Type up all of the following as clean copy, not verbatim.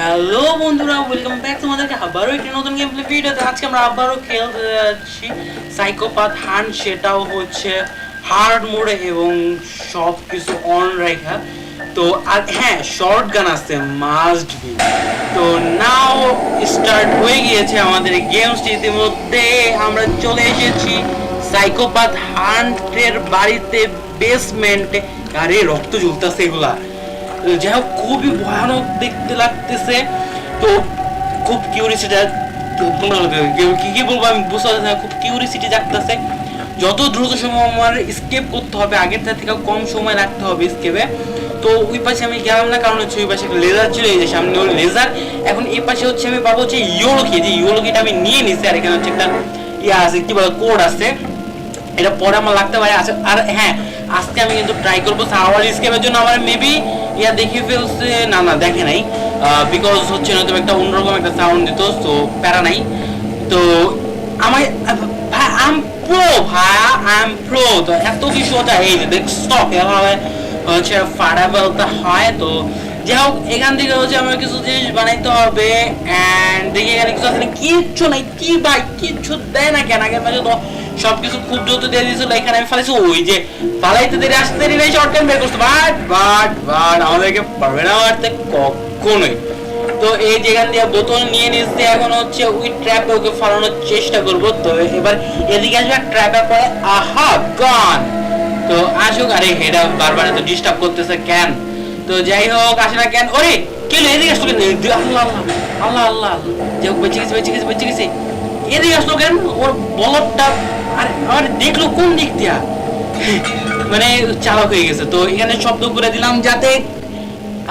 Hello বন্ধুরা, welcome back তোমাদেরকে আবারও একটি নতুন গেম প্লে ভিডিওতে। আজকে আমরা আবারও খেলতে যাচ্ছি সাইকোপ্যাথ হান্ট, সেটাও হচ্ছে হার্ড মোডে এবং সব কিছু অন রেখা। তো আর হ্যাঁ, শর্ট গান আছে মাস্ট বি। তো নাও স্টার্ট হয়ে গিয়েছে আমাদের গেমসটি। ইতিমধ্যে আমরা চলে এসেছি সাইকোপ্যাথ হান্টের বাড়িতে, বেসমেন্টে। আরে রক্ত জ্বলতেছে এগুলা, যাই হোক খুবই ভয়ানক দেখতে লাগতেছে। তো খুব কিউরিয়াসিটি, কি বলবো আমি বুঝতে পারছি না, খুব কিউরিয়াসিটি জাগতেছে। যত দ্রুত সময় আমার স্কেপ করতে হবে, আগের থেকে কম সময় রাখতে হবে স্কেপে। তো ওই পাশে আমি গেলাম না, কারণ হচ্ছে ওই পাশে লেজার ছিল, এই যে সামনে হলো লেজার। এখন এই পাশে হচ্ছে আমি পাবো হচ্ছে ইয়োলোকি, যে ইয়োলোকিটা আমি নিয়ে নিছি। আর এখানে হচ্ছে একটা ইয়ে আছে, কি বলে, কোড আছে, এটা পরে আমার লাগতে পারে। আর হ্যাঁ, আজকে আমি কিন্তু ট্রাই করবো সাওয়ার স্কেপের জন্য। আমার মেবি ইয়া দেখে ফেলছে, না দেখে নাই, বিকজ হচ্ছে না তুমি একটা অন্যরকম একটা সাউন্ড দিত, তো প্যারা নাই। তো আমার ভাই আম প্রো, তো এত কিছু হচ্ছে, এই যে দেখ স্টক এভাবে হচ্ছে ফাড়া ফেলতে হয়। তো যাই হোক, এখান থেকে হচ্ছে আমার কিছু জিনিস বানাইতে হবে। অ্যান্ড দেখি এখানে কিছু আছে, কিচ্ছু নাই। কি ভাই, কিচ্ছু দেয় না কেন? আগের মাঝে তো সবকিছু খুব দ্রুত দিয়ে দিয়েছিল, এখানে আমি ফালাইছি। ওই যে ফালাইতে দেরি, আসতে দেরি নাই, শর্টকাট বের করছে। বাট আমাদেরকে পারবে না মারতে কখনোই। তো এই যেখান দিয়ে বোতল নিয়ে নিচ্ছে, এখন হচ্ছে ওই ট্র্যাপে ওকে ফালানোর চেষ্টা করবো। তো এবার এদিকে আসবে ট্র্যাপে পরে, আহা গান। তো আসুক। আরে হেডা বারবার তো ডিস্টার্ব করতেছে কেন? তো যাই হোক, আসে না কেন? ওরে কেন এদিকে আসলো কেন? আল্লাহ আল্লাহ আল্লাহ, যাই হোক বেঁচে গেছে। এদিকে আসলো কেন? ওর বলদটা আর দেখলো কোন দিক দিয়া, মানে চালক হয়ে গেছে। তো এখানে শব্দ করে দিলাম যাতে,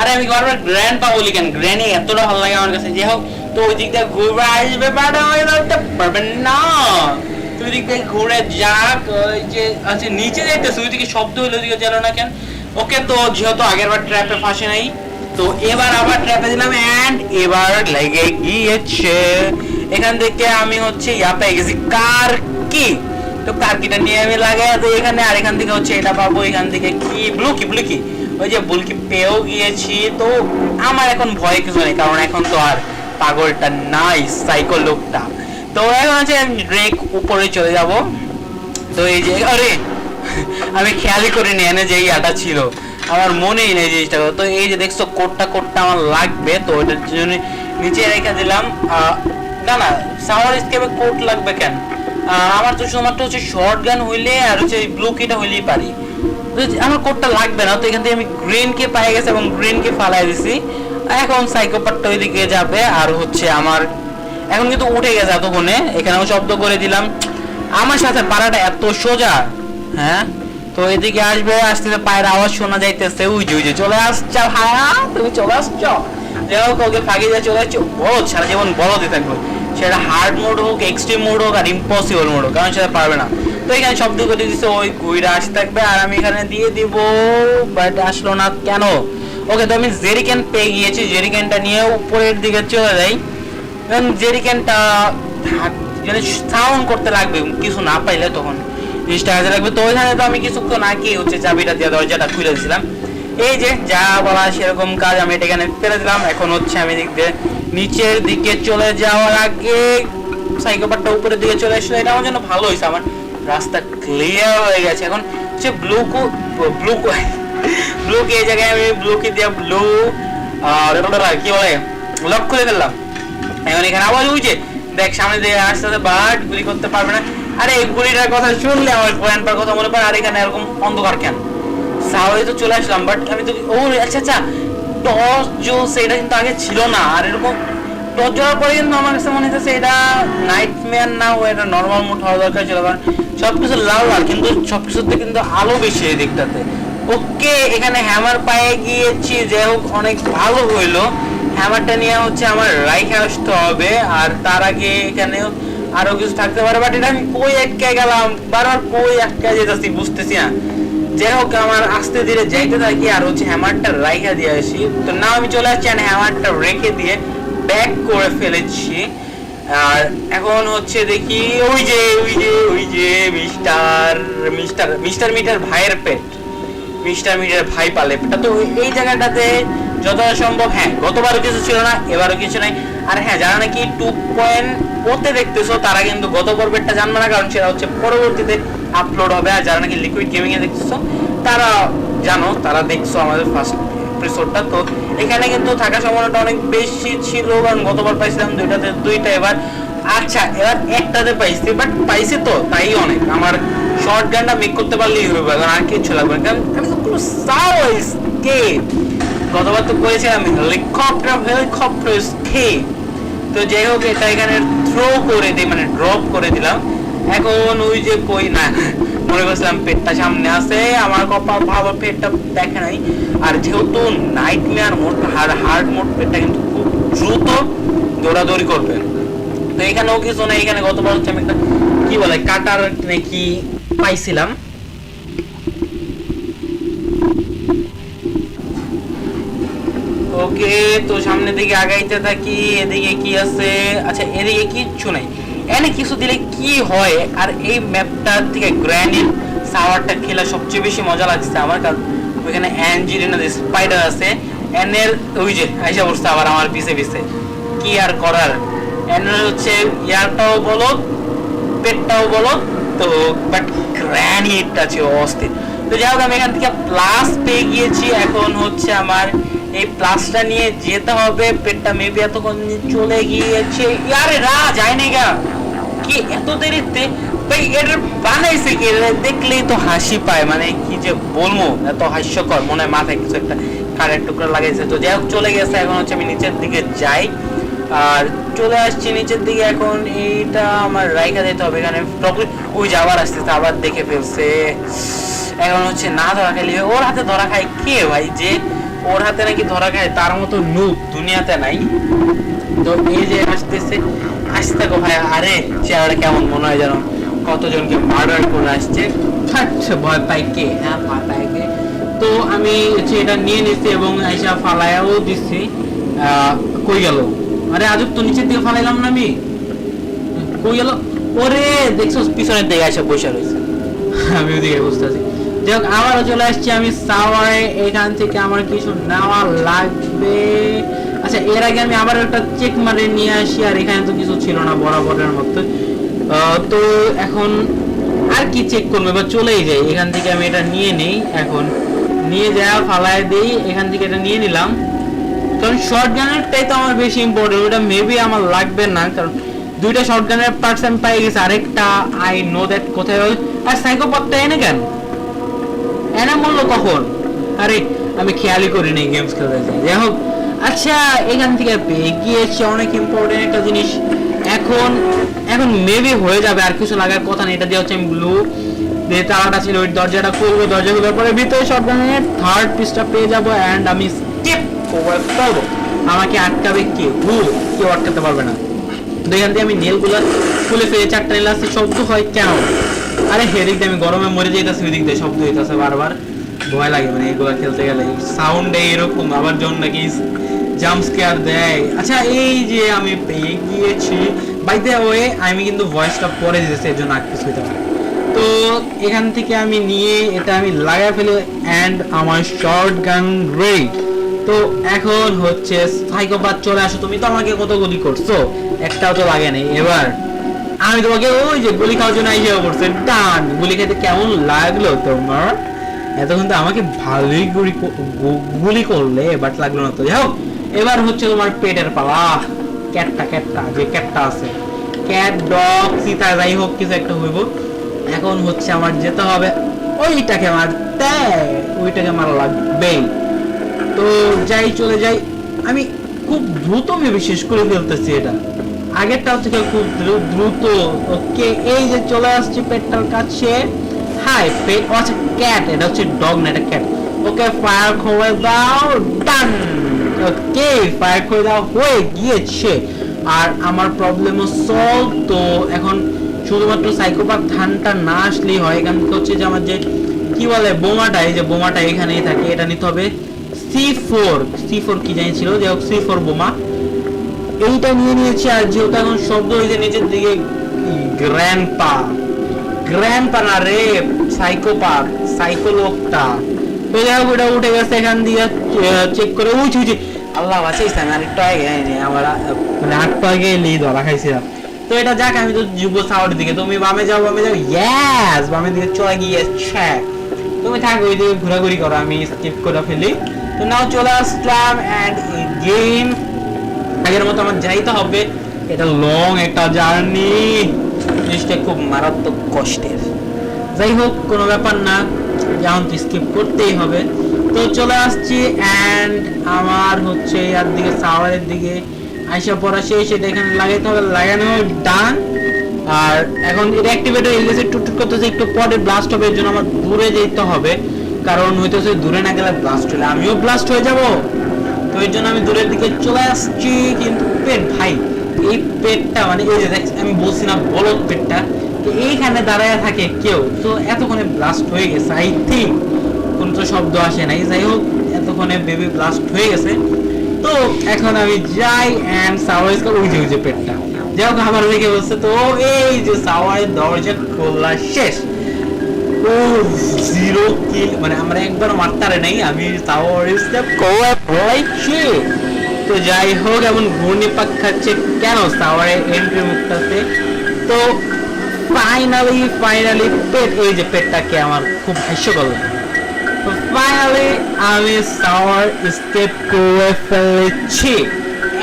আরে আমি বারবার গ্র্যান্ড পা বলি কেন? গ্র্যান্ডে এতটা ভালো লাগে আমার কাছে। যাই হোক, তো ওই দিক দিয়ে ঘুরে আসবে, বাট আমাকে ধরতে পারবেন না। তো ওই দিক দিয়ে ঘুরে যাক। ওই যে আচ্ছা নিচে যাইতেছে, ওই দিকে শব্দ হলো, ওইদিকে গেল না কেন? ওকে, তো যেহেতু আগের বার ট্র্যাপে ফাঁসে নাই, তো এবার আবার ট্র্যাপে দিলাম। এন্ড এবার লেগে গিয়েছে। এখান থেকে আমি হচ্ছে ইয়া পেয়ে গেছি, কার কি। তো কার কিটা নিয়ে আমি লাগাই তো এখানে। আর এখান থেকে হচ্ছে এটা পাবো, এখান থেকে কি ব্লু কি ওই যে বুলকি পেয়েও গিয়েছি। তো আমার এখন ভয় কিছু নেই, কারণ এখন তো আর পাগলটা নাই, সাইকো লোকটা। তো এখন হচ্ছে ড্রেক উপরে চলে যাব। তো এই যে আরে আমি খেয়ালই করিনি এনে যে ইয়াটা ছিল, আমার মনেই নেই জিনিসটা। তো এই যে দেখছো কোটটা আমার লাগবে, তো ওটার জন্য নিচে রেখে দিলাম। না সাওয়ার স্কেপে কোট লাগবে কেন? আমার তো শুধুমাত্র হচ্ছে শর্ট গান হইলে আর হচ্ছে ব্লু কিটা হইলেই পারি। আমার কোডটা লাগবে না। তো এখান থেকে আমি গ্রিন কে পাই গেছি এবং গ্রিন কে ফালাই দিছি। এখন সাইকোপ্যাথটা ওইদিকে যাবে। আর হচ্ছে আমার এখন কিন্তু উঠে গেছে এতক্ষণে, এখানেও শব্দ করে দিলাম। আমার সাথে পাড়াটা এত সোজা, হ্যাঁ। তো এদিকে আসবে, আসতে পায়ের আওয়াজ শোনা যাইতেছে। ওই যে চলে আসছো, হ্যাঁ তুমি চলে আসছো। যাই হোক, ওকে ফাঁকি দিয়ে চলে আসছো। বলদ সারা জীবন বলদই থাকবে, সেটা হার্ড মোড হোক, এক্সট্রিম মোড হোক, আর ইম্পসিবল মোড হোক, কারণ সেটা পারবে না। তো এখানে শব্দ করে দিচ্ছে, ওই গুইরা আসতে থাকবে আর আমি এখানে দিয়ে দিব। বাট আসলো না কেন? ওকে, তো আমি জেরিকেন পেয়ে গিয়েছি। জেরিকেনটা নিয়ে উপরের দিকে চলে যাই। এবং জেরিকেনটা সাউন্ড করতে লাগবে, কিছু না পাইলে তখন জিনিসটা কাজে লাগবে। তো ওইখানে তো আমি কিছুক্ষণ আগে হচ্ছে চাবিটা দিয়ে দরজাটা খুলে দিয়েছিলাম। এই যে যা বলা সেরকম কাজ আমি এটা এখানে ফেলে দিলাম। এখন হচ্ছে আমি নিচের দিকে চলে যাওয়ার আগে সাইকোপ্যাথটা উপরের দিকে চলে আসলো। এটা আমার জন্য ভালো হয়েছে, আমার রাস্তা ক্লিয়ার হয়ে গেছে। এখন হচ্ছে ব্লু কে এই জায়গায় আমি ব্লু কে দিয়ে ব্লু কি বলে লক খুলে ফেললাম। এখন এখানে আবার ওই যে দেখ সামনে দিয়ে আসতে, বাট গুলি করতে পারবে না। আরে এই গুলিটার কথা শুনলে আমার গ্র্যান্ডপার কথা মনে পড়ে। আর এখানে এরকম অন্ধকার কেন? সাহলে তো চলে আসলাম, বাট আমি তো ও আচ্ছা টর্চ জোস এটা কিন্তু আগে ছিল না। আর এরকম টর্চ জ্বলার পরে কিন্তু আমার কাছে মনে হচ্ছে এটা নাইটমেয়ার না, ও এটা নর্মাল মোড হওয়া দরকার ছিল, কারণ সবকিছু লাল লাল, কিন্তু সবকিছুতে কিন্তু আলো বেশি এই দিকটাতে। ওকে, এখানে হ্যামার পায়ে গিয়েছি, যাই হোক অনেক ভালো হইলো। হ্যামারটা নিয়ে হচ্ছে আমার রাইখে আসতে হবে। আর তার আগে এখানে আরো কিছু থাকতে পারে, বাট এটা আমি কই আটকে গেলাম, বারবার কই আটকে যেতেছি বুঝতেছি না। যাই হোক, আমার আস্তে ধীরে যাইতে থাকি আর হচ্ছে হ্যামারটা রাইখা দিয়ে আসি। তো না আমি চলে আসছি, আর হ্যামারটা রেখে দিয়ে ব্যাক করে ফেলেছি। আর এখন হচ্ছে দেখি ওই যে মিস্টার মিটার ভাইয়ের পেট, মিস্টার মিটার ভাই পালে পেটটা। তো এই জায়গাটাতে যতটা সম্ভব। হ্যাঁ, গতবারও কিছু ছিল না, এবারও কিছু নাই। আর হ্যাঁ, যারা নাকি 2.0 দেখতেছো তারা কিন্তু গত পর্বেরটা জানবে না, কারণ সেটা হচ্ছে পরবর্তীতে আপলোড হবে। আর যারা নাকি লিকুইড গেমিং এ দেখতেছো তারা জানো, তারা দেখছো আমাদের ফার্স্ট এপিসোডটা। তো এখানে কিন্তু থাকার সম্ভাবনাটা অনেক বেশি ছিল, কারণ গতবার পাইছিলাম দুইটাতে দুইটা, এবার আচ্ছা এবার একটাতে পাইছি, বাট পাইছি তো তাই অনেক। আমার শর্ট গানটা মেক করতে পারলেই হবে, কারণ আর কিছু লাগবে না, কারণ আমি তো কোনো সাউন্ড স্কেপ গতবার তো করেছিলাম হেলিকপ্টার স্কেপ। তো যাই হোক, এটা এখানে থ্রো করে দিই, মানে ড্রপ করে দিলাম। এখন ওই যে কই না, মনে করছিলাম পেটটা সামনে আছে, আমার কপাল ভালো পেটটা দেখে নাই। আর যেহেতু নাইটমেয়ার মোড আর হার্ড মোড, পেটটা কিন্তু খুব দ্রুত দৌড়াদৌড়ি করবে। তো এখানেও কিছু না, এখানে গতবার হচ্ছে আমি একটা কি বলে কাটার নাকি পাইছিলাম। ওকে, তো সামনের দিকে আগাইতে থাকি। এদিকে কি আছে? আচ্ছা, এদিকে কিচ্ছু নাই। এনে কিছু দিলে কি হয়? আর এই ম্যাপটা থেকে গ্র্যানিট সাওয়ারটা খেলা সবচেয়ে বেশি মজা লাগছে আমার, কারণ ওইখানে অ্যাঞ্জেলিনা স্পাইডার আছে। এনের ওই যে আইসা বসছে আবার আমার পিছে পিছে, কি আর করার। এনের হচ্ছে ইয়ারটাও বলো, পেটটাও বলো। তো বাট গ্র্যানিটটা ছিল অস্থির। তো যাই হোক, আমি এখান থেকে প্লাস পেয়ে গিয়েছি। এখন হচ্ছে আমার এই প্লাসটা নিয়ে যেতে হবে। পেটটা মেবি এতক্ষণ চলে গিয়েছে। আরে রা যায় না গা, কি এত দেরিতে ভাই? এর বানাইছে কি? দেখলেই তো হাসি পায়, মানে কি যে বলবো, এত হাস্যকর। মনে হয় মাথায় কিছু একটা কারের টুকরা লাগাইছে। তো যাই হোক, চলে গেছে। এখন হচ্ছে আমি নিচের দিকে যাই, আর চলে আসছি নিচের দিকে। এখন এইটা আমার রাইখা দিতে হবে এখানে। ওই যে আবার আসতেছে, আবার দেখে ফেলছে। এখন হচ্ছে না ধরা খাইলে, ওর হাতে ধরা খায় কে ভাই? যে ওর হাতে নাকি ধরা খায় তার মতো নুব দুনিয়াতে নাই। তো এই যে আসতেছে, আসতে থাকো ভাই। আরে চেহারাটা কেমন মনে হয় যেন কতজনকে মার্ডার করে আসছে। ভয় পাই কে? হ্যাঁ, ভয় পাই কে? তো আমি হচ্ছে এটা নিয়ে নিচ্ছি এবং আইসা ফালায়াও দিচ্ছি। কই গেল? আরে আজব তো, নিচের দিকে ফালাইলাম না আমি, কই গেল? ওরে দেখছো পিছনের দিকে এসে বসে রয়েছে, আমি ওদিকে বসতে আছি। যাই হোক, আবারও চলে আসছি আমি সাওয়ারে। এখান থেকে আমার কিছু নেওয়া লাগবে। আচ্ছা, এর আগে আমি আবার একটা চেক মারে নিয়ে আসি। আর এখানে তো কিছু ছিল না বরাবরের মতো। তো এখন আর কি চেক করবো, এবার চলেই যাই এখান থেকে। আমি এটা নিয়ে নেই, এখন নিয়ে যাওয়া ফালায় দিই। এখান থেকে এটা নিয়ে নিলাম, কারণ শর্ট গানেরটাই তো আমার বেশি ইম্পর্টেন্ট। ওটা মেবি আমার লাগবে না, কারণ দুইটা শর্ট গানের পার্টস আমি পাই গেছি। আরেকটা আই নো দ্যাট কোথায়। আর সাইকোপ্যাথটা এনে কেন? এনে বললো কখন? আরে আমি খেয়ালই করি নাই গেমস খেলতে যাই। যাই হোক, আচ্ছা এখান থেকে পেয়ে গিয়েছি অনেক ইম্পর্টেন্ট একটা জিনিস। এখন মেবি হয়ে যাবে, আর কিছু লাগার কথা নেই। এটা দিয়ে হচ্ছে আমি ব্লু যে তালাটা ছিল ওই দরজাটা খুলবো। দরজা খোলার পরে ভিতরে শটগানের থার্ড পিসটা পেয়ে যাবো, এন্ড আমি স্কিপ করে ফেলবো। আমাকে আটকাবে কে? কেউ আটকাতে পারবে না। তো এখান থেকে আমি নেলগুলো খুলে ফেলে, চারটা নেল আসছে। শব্দ হয় কেন? আরে হেদিক দিয়ে আমি গরমে মরে যাইতেছি, ওই দিক দিয়ে শব্দ হইতেছে বারবার। ভয় লাগে মানে এগুলো খেলতে গেলে, সাউন্ড এরকম। আবার জন নাকি জাম্প স্কেয়ার দেয়। আচ্ছা, এই যে আমি পেয়ে গিয়েছি। বাই দ্য ওয়ে, আমি কিন্তু ভয়েসটা পরে দিতেছি, এর জন্য আর কিছু হইতে পারে। তো এখান থেকে আমি নিয়ে এটা আমি লাগাই ফেলি, এন্ড আমার শর্ট গান রেডি। তো এখন হচ্ছে সাইকোপ্যাথ চলে আসো। তুমি তো আমাকে কত গুলি করছো, একটাও তো লাগে নাই। এবার আমি তোমাকে ওই যে গুলি খাওয়ার জন্য আইসা পড়ছে। ডান, গুলি খেতে কেমন লাগলো তোমার? এতক্ষণ তো আমাকে ভালোই গুলি করলে, বাট লাগলো না তো। যাই হোক, এবার হচ্ছে তোমার পেটের পালা। ক্যাটটা যে ক্যাটটা আছে, ক্যাট ডগ চিতা যাই হোক কিছু একটা হইব। এখন হচ্ছে আমার যেতে হবে ওইটাকে মারতে, ওইটাকে মারা লাগবে। তো যাই, চলে যাই। আমি খুব দ্রুত মেবি শেষ করে ফেলতেছি এটা, আগেরটা থেকে খুব দ্রুত। ওকে, এই যে চলে আসছে পেটটার কাছে। হাই পেট। আচ্ছা ক্যাট, এটা হচ্ছে ডগ না, এটা ক্যাট। ওকে, ফায়ার করে দাও। ডান। ওকে, ফায়ার করে দাও, হয়ে গিয়েছে। আর আমার প্রবলেমও সলভ। তো এখন শুধুমাত্র সাইকোপ্যাথ ধানটা না আসলেই হয়। এখান থেকে হচ্ছে যে আমার যে কি বলে বোমাটা, এই যে বোমাটা এখানেই থাকে, এটা নিতে হবে। C4 কি জানি ছিল, যে হোক C4 বোমা, এইটা নিয়ে নিয়েছি। আর যেহেতু এখন শব্দ হয়েছে নিচের দিকে, গ্র্যান্ডপা না রে, সাইকোপ্যাথ, সাইকোলোকটা। তো যাই হোক ওটা উঠে গেছে এখান দিয়ে চেক করে উঠি আল্লাহ বাঁচাইছে আমি আরেকটু আগে আমার মানে আটটু আগে এলেই ধরা খাইছিলাম। তো এটা যাক আমি তো যুব সাউথের দিকে, তুমি বামে যাও ইয়েস বামের দিকে চলে গিয়েছে, তুমি থাকো ওই দিকে ঘোরাঘুরি করো, আমি স্কিপ করে ফেলি। তো নাও চলে আসলাম এন্ড গেম আগের মতো আমার যাইতে হবে, এটা লং একটা জার্নি, জিনিসটা খুব মারাত্মক কষ্টের। যাই হোক কোনো ব্যাপার না, যেমন তো স্কিপ করতেই হবে। তো চলে আসছি এন্ড আমার হচ্ছে ইয়ার দিকে সাওয়ারের দিকে আইসা পড়া শেষ, সেটা এখানে লাগাইতে হবে, লাগানো ডান। আর এখন এটা অ্যাক্টিভেট হয়ে গেছে, টুকটুক করতেছে, একটু পরে ব্লাস্ট হবে, এর জন্য আমার দূরে যেতে হবে, কারণ হইতেছে দূরে না গেলে ব্লাস্ট হলে আমিও ব্লাস্ট হয়ে যাব। তো এর জন্য আমি দূরের দিকে চলে আসছি। কিন্তু পেট ভাই, এই পেটটা মানে এই যে আমি বলছি না বলদ পেটটা, তো এইখানে দাঁড়ায় থাকে কেউ, তো এতক্ষণে ব্লাস্ট হয়ে গেছে আই থিঙ্ক, কোন তো শব্দ আসে নাই। যাই হোক এতক্ষণে বেবি ব্লাস্ট হয়ে গেছে। তো এখন আমি যাই এন্ড সাওয়াইজকে ওই যে পেটটা, যাই হোক আমার রেখে বলছে। তো এই যে সাওয়ারের দরজা খোলা শেষ। ও জিরো কিল, মানে আমরা একবার মারতারে নাই, আমি সাওয়ারের স্টেপ কোয়া পড়াইছি। তো যাই হোক এমন ঘূর্ণিপাক খাচ্ছে কেন সাওয়ারের এন্ট্রি মুখটাতে। তো ফাইনালি পেট, এই যে পেটটাকে আমার খুব হাস্যকর লাগে। তো ফাইনালি আমি সাওয়ার স্কেপ করে ফেলেছি।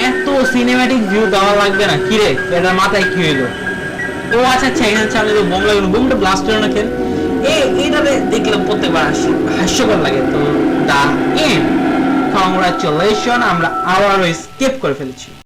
এত সিনেম্যাটিক ভিউ দেওয়া লাগবে না কিরে, এটার মাথায় কি হইলো? ও আচ্ছা এখানে সামনে তো বোম লাগলো, বোমটা ব্লাস্ট হলো না কেন? এইটাতে দেখলাম প্রত্যেকবার হাস্যকর লাগে। তো দা এন্ড, কংগ্রাচুলেশন, আমরা আবারও স্কেপ করে ফেলেছি।